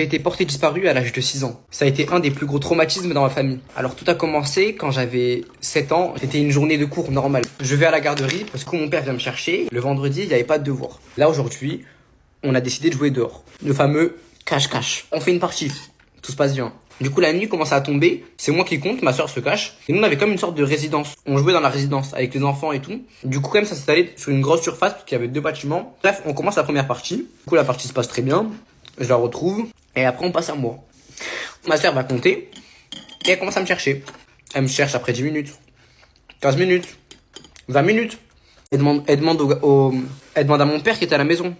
J'ai été porté disparu à l'âge de 6 ans. Ça a été un des plus gros traumatismes dans ma famille. Alors tout a commencé quand j'avais 7 ans. C'était une journée de cours normale. Je vais à la garderie parce que mon père vient me chercher. Le vendredi, il n'y avait pas de devoir. Là aujourd'hui, on a décidé de jouer dehors. Le fameux cache-cache. On fait une partie. Tout se passe bien. Du coup, la nuit commence à tomber. C'est moi qui compte, ma soeur se cache. Et nous, on avait comme une sorte de résidence. On jouait dans la résidence avec les enfants et tout. Du coup, quand même, ça s'installait sur une grosse surface parce qu'il y avait 2 bâtiments. Bref, on commence la première partie. Du coup, la partie se passe très bien. Je la retrouve. Et après, on passe à moi. Ma soeur va compter. Et elle commence à me chercher. Elle me cherche après 10 minutes. 15 minutes. 20 minutes. Elle demande à mon père qui est à la maison.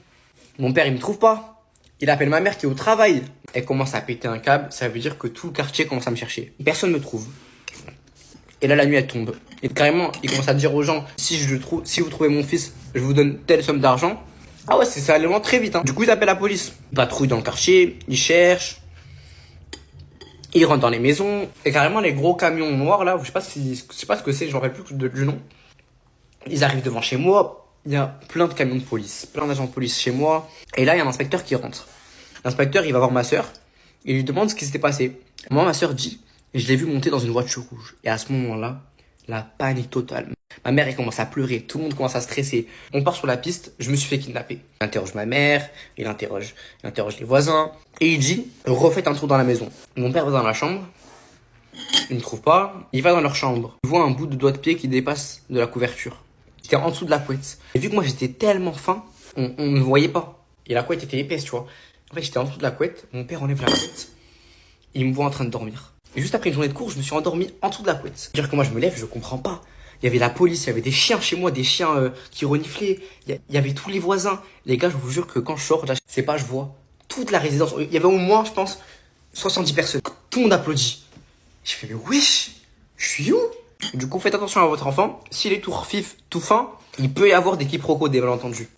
Mon père, il me trouve pas. Il appelle ma mère qui est au travail. Elle commence à péter un câble. Ça veut dire que tout le quartier commence à me chercher. Personne me trouve. Et là, la nuit, elle tombe. Et carrément, il commence à dire aux gens, si vous trouvez mon fils, je vous donne telle somme d'argent. Ah ouais, ça allait vraiment très vite, hein. Du coup, ils appellent la police. Ils patrouillent dans le quartier, ils cherchent. Ils rentrent dans les maisons. Et carrément, les gros camions noirs, là, je sais pas ce que c'est, je me rappelle plus du nom. Ils arrivent devant chez moi. Il y a plein de camions de police, plein d'agents de police chez moi. Et là, il y a un inspecteur qui rentre. L'inspecteur, il va voir ma soeur. Il lui demande ce qui s'était passé. Moi, ma soeur dit, je l'ai vu monter dans une voiture rouge. Et à ce moment-là, la panique totale. Ma mère, elle commence à pleurer. Tout le monde commence à stresser. On part sur la piste. Je me suis fait kidnapper. Il interroge ma mère. Il interroge les voisins. Et il dit, refaites un tour dans la maison. Mon père va dans la chambre. Il ne trouve pas. Il va dans leur chambre. Il voit un bout de doigt de pied qui dépasse de la couverture. C'était en dessous de la couette. Et vu que moi, j'étais tellement fin, on ne me voyait pas. Et la couette était épaisse, tu vois. En fait, j'étais en dessous de la couette. Mon père enlève la couette. Il me voit en train de dormir. Et juste après une journée de cours, je me suis endormi en dessous de la couette. C'est-à-dire que moi, je me lève, je comprends pas. Il y avait la police, il y avait des chiens chez moi, des chiens qui reniflaient. Il y avait tous les voisins. Les gars, je vous jure que quand je sors, là, c'est pas, je vois toute la résidence. Il y avait au moins, je pense, 70 personnes. Tout le monde applaudit. Je fais, mais wesh, je suis où? Du coup, faites attention à votre enfant. S'il est tout fif, tout fin, il peut y avoir des quiproquos, des malentendus.